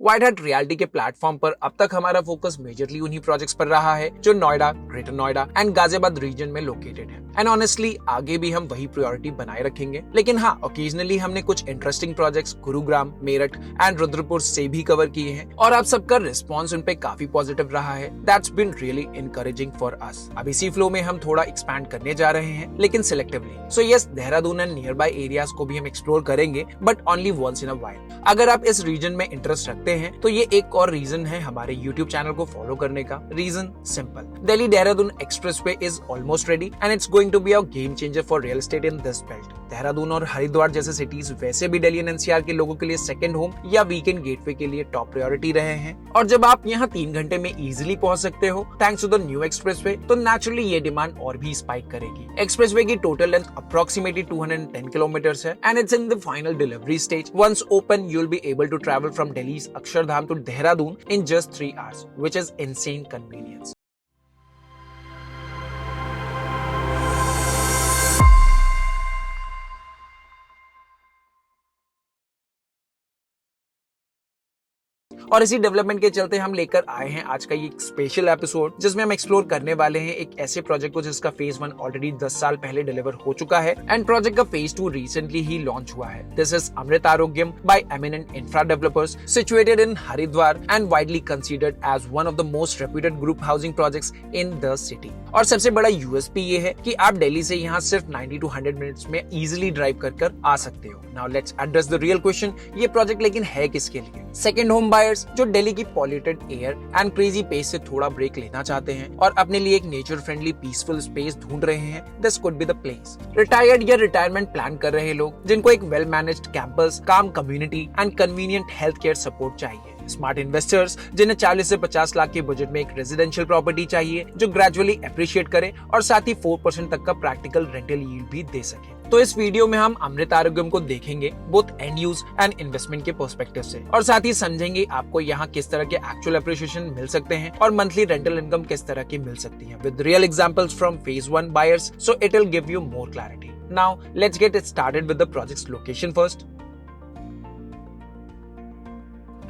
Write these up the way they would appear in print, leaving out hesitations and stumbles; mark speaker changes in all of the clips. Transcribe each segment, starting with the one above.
Speaker 1: White heart reality के platform पर अब तक हमारा फोकस मेजरली उन्हीं प्रोजेक्ट्स पर रहा है जो Noida, greater Noida and Ghaziabad region में लोकेटेड है। एंड ऑनेस्टली आगे भी हम वही प्रायोरिटी बनाए रखेंगे, लेकिन हाँ, ओकेजनली हमने कुछ interesting projects Gurugram, Meerut and Rudrapur से भी कवर किए हैं और आप सबका रिस्पॉन्स उन पे काफी पॉजिटिव रहा है। That's been really encouraging for us. अब इसी फ्लो में हम थोड़ा एक्सपैंड करने जा रहे हैं, लेकिन selectively. So yes, Dehradun and nearby areas को भी हम एक्सप्लोर करेंगे, but only once in a while. अगर आप इस रीजन में इंटरेस्ट रखते हैं तो ये एक और रीजन है हमारे यूट्यूब चैनल को फॉलो करने का। Reason simple, Delhi Dehradun expressway is almost ready and it's going to be a game changer for real estate in this belt. Dehradun और हरिद्वार जैसे सिटीज वैसे भी दिल्ली एंड एनसीआर के लोगों के लिए सेकंड होम या वीकेंड गेटवे के लिए टॉप प्रायोरिटी रहे हैं। और जब आप यहाँ 3 घंटे में इजीली पहुंच सकते हो thanks to the new expressway, तो नेचुरली ये डिमांड और भी स्पाइक करेगी। एक्सप्रेसवे की टोटल लेंथ अप्रोक्सीमेटली 210 किलोमीटर्स है and it's in the final delivery stage. Once open you will be able to travel from Delhi's Akshardham to Dehradun in just 3 hours, which is insane convenience. और इसी development के चलते हम लेकर आए हैं आज का ये स्पेशल एपिसोड, जिसमें हम एक्सप्लोर करने वाले हैं एक ऐसे प्रोजेक्ट को जिसका फेज 1 ऑलरेडी 10 साल पहले डिलीवर हो चुका है एंड प्रोजेक्ट का फेज 2 रिसेंटली ही लॉन्च हुआ है। This is Amrit Arogyam by eminent infra developers situated in Haridwar and widely considered as one of the most reputed group housing projects in the city. और सबसे बड़ा यूएसपी ये है कि आप दिल्ली से यहाँ सिर्फ 90 to 100 मिनट्स में इजिली ड्राइव कर आ सकते हो। Now let's address the real question, ये प्रोजेक्ट लेकिन है किसके लिए? सेकंड होम बायर्स जो दिल्ली की polluted air and crazy pace से थोड़ा ब्रेक लेना चाहते हैं और अपने लिए एक नेचर फ्रेंडली पीसफुल स्पेस ढूंढ रहे हैं, this could be the place. Retired या रिटायरमेंट प्लान कर रहे लोग जिनको एक वेल मैनेज्ड कैंपस, काम community and convenient health care support चाहिए। स्मार्ट इन्वेस्टर्स जिन्हें 40 से 50 लाख के बजट में एक रेजिडेंशियल प्रॉपर्टी चाहिए जो ग्रेजुअली एप्रिशिएट करे और साथ ही 4% तक का प्रैक्टिकल रेंटल यील्ड भी दे सके। तो इस वीडियो में हम अमृत आरोग्यम को देखेंगे both and use and investment के पर्सपेक्टिव से, और साथ ही समझेंगे आपको यहाँ किस तरह के एक्चुअल एप्रिशिएशन मिल सकते हैं और मंथली रेंटल इनकम किस तरह की मिल सकती है with real examples from phase 1 buyers, so it will give you more clarity. Now let's get started with the project's location first.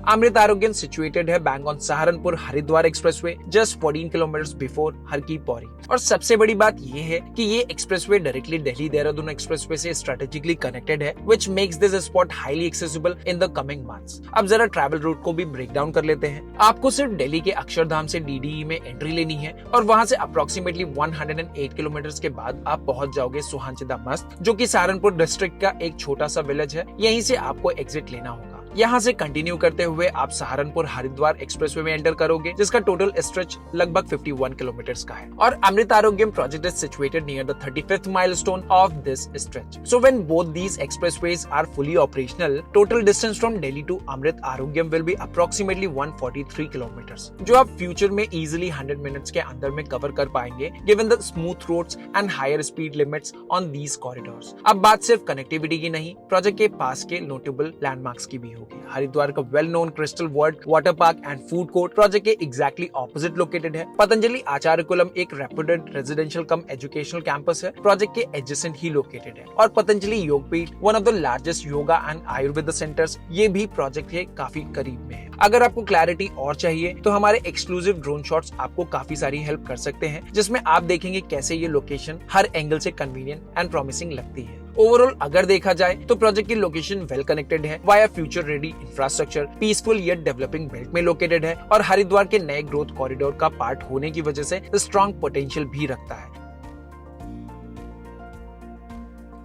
Speaker 1: Amrit Arogyam situated है bang on Saharanpur Haridwar expressway just 14 kilometres before Har ki Pauri. और सबसे बड़ी बात ये है कि ये expressway directly Delhi Dehradun expressway से स्ट्रेटेजिकली कनेक्टेड है, which makes this spot highly accessible in the coming months. अब जरा ट्रैवल रूट को भी ब्रेक डाउन कर लेते हैं। आपको सिर्फ दिल्ली के अक्षरधाम से डीडीई में एंट्री लेनी है और वहां से अप्रोक्सीमेटली 108 किलोमीटर्स के बाद आप पहुंच जाओगे सुहांचिदा मस्त, जो कि सहारनपुर डिस्ट्रिक्ट का एक छोटा सा विलेज है। यहीं से आपको एग्जिट लेना होगा। यहाँ से कंटिन्यू करते हुए आप सहारनपुर हरिद्वार एक्सप्रेसवे में एंटर करोगे, जिसका टोटल स्ट्रेच लगभग 51 किलोमीटर्स का है। और Amrit Arogyam project is situated near the 35th milestone of this stretch. So when both these expressways are fully operational, total distance from Delhi to Amrit Arogyam will be approximately 143 kilometres, जो आप future में easily 100 minutes के अंदर में कवर कर पाएंगे given the smooth roads and higher speed limits on these corridors. अब बात सिर्फ कनेक्टिविटी की नहीं, प्रोजेक्ट के पास के नोटेबल लैंडमार्क्स की भी होगी। हरिद्वार का well known crystal world water park and food court project के एग्जैक्टली ऑपोजिट लोकेटेड है। पतंजलि आचार्यकुलम एक रेप्यूटेड रेजिडेंशियल कम एजुकेशनल कैंपस है, प्रोजेक्ट के एडजेसेंट ही लोकेटेड है। और Patanjali Yogpeeth, one of the largest yoga and Ayurveda centres, ये भी प्रोजेक्ट के काफी करीब में है। अगर आपको क्लैरिटी और चाहिए तो हमारे एक्सक्लूसिव ड्रोन शॉट्स आपको काफी सारी हेल्प कर सकते हैं, जिसमें आप देखेंगे कैसे ये लोकेशन हर एंगल से कन्वीनियंट एंड प्रॉमिसिंग लगती है। ओवरऑल अगर देखा जाए तो प्रोजेक्ट की लोकेशन वेल कनेक्टेड है via future ready infrastructure, peaceful yet developing belt में लोकेटेड है और हरिद्वार के नए ग्रोथ कॉरिडोर का पार्ट होने की वजह से स्ट्रॉन्ग पोटेंशियल भी रखता है।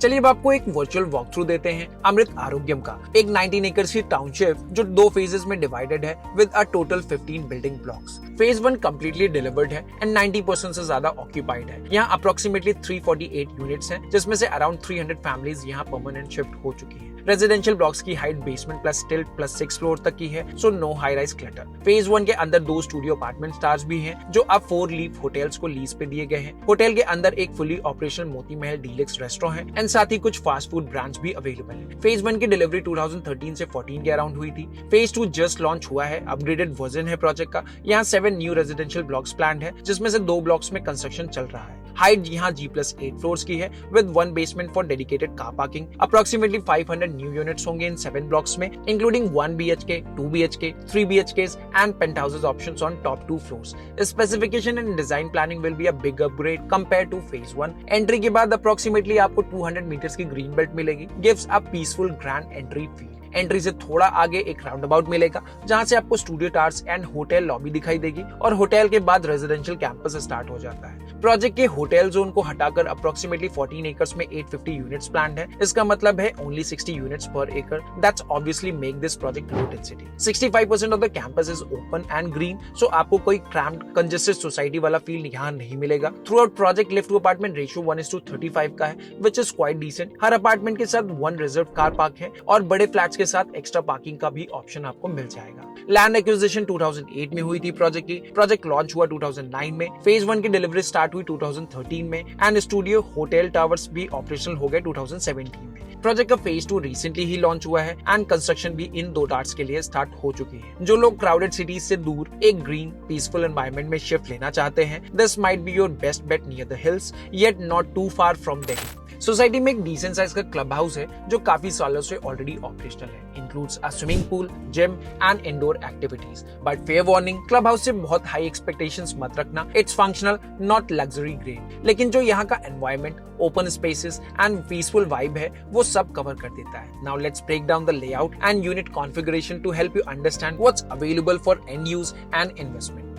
Speaker 1: चलिए अब आपको एक वर्चुअल वॉक थ्रू देते हैं अमृत आरोग्यम का, एक 19 एकर्स की टाउनशिप जो 2 फेजेस में डिवाइडेड है with a total 15 building blocks. Phase 1 completely delivered है एंड 90% से ज्यादा ऑक्यूपाइड है। यहाँ अप्रोक्सीमेटली 348 यूनिट्स हैं, जिसमें से अराउंड 300 फैमिलीज यहाँ परमानेंट शिफ्ट हो चुकी है। रेजिडेंशियल ब्लॉक्स की height basement plus stilt plus 6 floor तक की है, so no high rise clutter. Phase 1 के अंदर 2 स्टूडियो अपार्टमेंट स्टार्स भी हैं, जो अब 4 लीव होटल्स को लीज पे दिए गए हैं। होटल के अंदर एक fully operational Moti Mahal deluxe restaurant है एंड साथ ही कुछ फास्ट फूड ब्रांड्स भी अवेलेबल है। फेज 1 की डिलीवरी 2013 से 14 के अराउंड हुई थी। फेज 2 जस्ट लॉन्च हुआ है, अपग्रेडेड वर्जन है प्रोजेक्ट का। यहाँ 7 न्यू रेजिडेंशियल ब्लॉक्स प्लान्ड है, जिसमें से 2 ब्लॉक्स में कंस्ट्रक्शन चल रहा है। हाइट यहाँ G+8 फ्लोर्स की है with 1 basement for dedicated car parking. Approximately 500 new units होंगे इन 7 ब्लॉक्स में, including 1 BHK, 2 BHK, 3 BHKs and penthouses options on top 2 floors. Specification and design planning will be a big upgrade compared to phase 1. Entry के बाद approximately आपको 200 metres की green belt मिलेगी, gives a peaceful grand entry feel. Entry से थोड़ा आगे एक round मिलेगा जहां से आपको studio towers and hotel lobby दिखाई देगी और होटल के बाद रेजिडेंशियल कैंपस स्टार्ट हो जाता है। प्रोजेक्ट के होटल जोन को हटाकर अप्रोक्सीमेटली 14 एकर्स में 850 यूनिट्स प्लान्ड है। इसका मतलब है ओनली 60 यूनिट्स पर एकड़। That's obviously make this project low density. 65% of the campus is open and green, so आपको कोई क्रैम्प्ड कंजेस्टेड सोसाइटी वाला फील यहाँ नहीं मिलेगा। Throughout project lift to apartment ratio 1:35 का है, विच इज क्वाइट डिसेंट। हर अपार्टमेंट के साथ 1 रिजर्व कार पार्क है और बड़े फ्लैट्स के साथ एक्स्ट्रा पार्किंग का भी ऑप्शन आपको मिल जाएगा। लैंड एक्विजिशन 2008 में हुई थी प्रोजेक्ट की। प्रोजेक्ट लॉन्च हुआ 2009 में, फेज 1 की डिलीवरी स्टार्ट हुई 2013 में एंड स्टूडियो होटल टावर्स भी ऑपरेशनल हो गए 2017 में। प्रोजेक्ट का फेज 2 रिसेंटली ही लॉन्च हुआ है एंड कंस्ट्रक्शन भी इन 2 टावर्स के लिए स्टार्ट हो चुकी है। जो लोग क्राउडेड सिटीज से दूर एक ग्रीन पीसफुल एनवायरनमेंट में शिफ्ट लेना चाहते हैं, this might be your best bet near the hills yet not too far from Delhi. Society में एक डिसेंट साइज का क्लब हाउस है जो काफी सालों से ऑलरेडी ऑपरेशनल है। Includes a swimming pool, gym and indoor activities. But fair warning, club house से बहुत हाई एक्सपेक्टेशंस मत रखना। It's functional not luxury grade, लेकिन जो यहाँ का environment, open spaces and peaceful vibe है वो सब कवर कर देता है। Now let's break down the layout and unit configuration to help you understand what's available for end use and investment.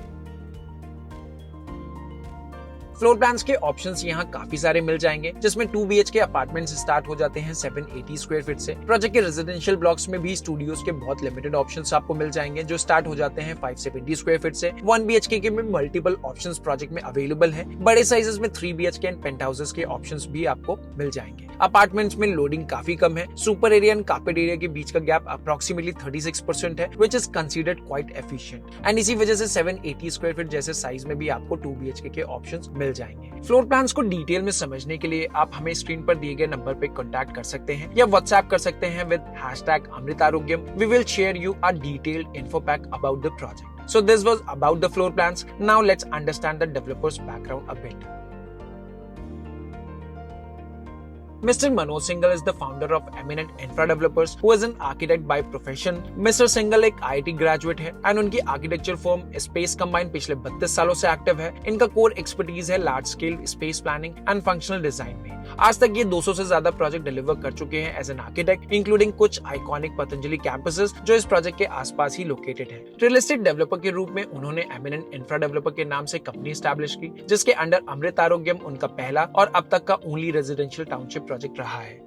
Speaker 1: Floor plans के ऑप्शंस यहाँ काफी सारे मिल जाएंगे, जिसमें 2 BHK अपार्टमेंट्स स्टार्ट हो जाते हैं 780 स्क्वायर फीट से। प्रोजेक्ट के रेजिडेंशियल ब्लॉक्स में भी स्टूडियोज के बहुत लिमिटेड ऑप्शंस आपको मिल जाएंगे जो स्टार्ट हो जाते हैं 570 स्क्वायर फीट से। 1 BHK के में मल्टीपल ऑप्शंस प्रोजेक्ट में अवेलेबल है। बड़े साइजेस में 3 BHK एंड पेंट हाउसेस के ऑप्शंस भी आपको मिल जाएंगे। अपार्टमेंट्स में लोडिंग काफी कम है। Super area and carpet area के बीच का गैप अप्रोक्सीमेटली 36% है, which is considered quite efficient and इसी वजह से 780 स्क्वायर फीट जैसे साइज में भी आपको 2 BHK के ऑप्शंस मिल जाएंगे। फ्लोर प्लान्स को डिटेल में समझने के लिए आप हमें स्क्रीन पर दिए गए नंबर पे कांटेक्ट कर सकते हैं या व्हाट्सएप कर सकते हैं with #Amritarogyam. We will share you a detailed info pack about the project. So this was about the floor plans. Now let's understand the developer's background a bit. Mr. Manoj Singhal is the founder of Eminent Infra Developers, who is an architect by profession. Mr. Singhal एक IIT graduate है and उनकी architecture firm space combine पिछले 32 सालों से active है। इनका core expertise है large scale space planning and functional design में। आज तक ये 200 से ज्यादा प्रोजेक्ट डिलीवर कर चुके हैं एज एन आर्किटेक्ट, इंक्लूडिंग कुछ आइकॉनिक पतंजलि कैंपसेस जो इस प्रोजेक्ट के आसपास ही लोकेटेड है। रियल एस्टेट डेवलपर के रूप में उन्होंने एमिनेंट इंफ्रा डेवलपर के नाम से कंपनी एस्टैब्लिश की, जिसके अंडर अमृतारोग्यम उनका पहला और अब तक का ओनली रेजिडेंशियल टाउनशिप प्रोजेक्ट रहा है।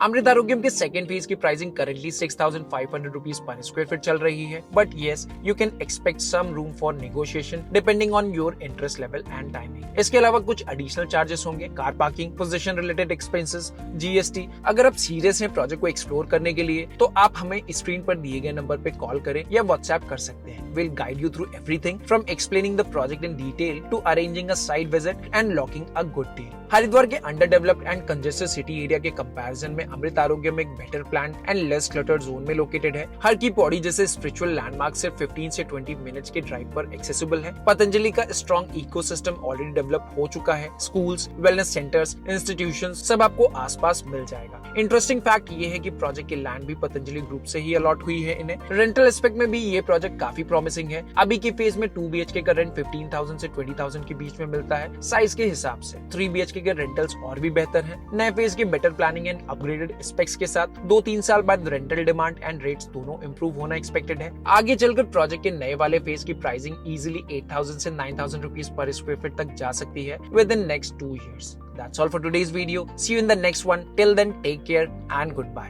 Speaker 1: अमृतारोग्यम के सेकंड फेज की प्राइसिंग करेंटली 6,500 रुपीज पर स्क्वायर फीट चल रही है, but yes you can expect some room for negotiation depending on your interest level and timing. इसके अलावा कुछ एडिशनल चार्जेस होंगे, car parking, position related expenses, GST। अगर आप सीरियस हैं प्रोजेक्ट को एक्सप्लोर करने के लिए तो आप हमें स्क्रीन पर दिए गए नंबर पे कॉल करें या व्हाट्सएप कर सकते हैं। We'll guide you through everything from explaining the project in detail to arranging a site visit and locking a good deal. Haridwar के under developed and congested city area के कंपैरिजन में अमृतारोग्यम एक better plan and less cluttered zone में located है। हर की पौड़ी जैसे spiritual landmark सिर्फ 15 से 20 minutes के ड्राइव पर एक्सेसिबल है। पतंजलि का स्ट्रॉन्ग इकोसिस्टम ऑलरेडी डेवलप हो चुका है। स्कूल्स, वेलनेस सेंटर्स, इंस्टीट्यूशंस सब आपको आसपास मिल जाएगा। इंटरेस्टिंग फैक्ट ये है कि प्रोजेक्ट की लैंड भी पतंजलि ग्रुप से ही अलॉट हुई है इन्हें। रेंटल एस्पेक्ट में भी ये प्रोजेक्ट काफी प्रॉमिसिंग है। अभी के फेज में 2 BHK का रेंट 15,000 से 20,000 के बीच में मिलता है साइज के हिसाब से। 3 BHK के रेंटल्स और भी बेहतर हैं। नए फेज के better planning and upgraded specs के साथ 2-3 साल बाद रेंटल डिमांड एंड रेट्स दोनों इंप्रूव होना एक्सपेक्टेड है। आगे चलकर प्रोजेक्ट के नए वाले फेज की प्राइसिंग इजीली 8,000 से 9,000 रुपीज पर स्क्वायर फीट तक जा सकती है with in next 2 years. That's all for today's video. See you in the next one. Till then, take care and goodbye.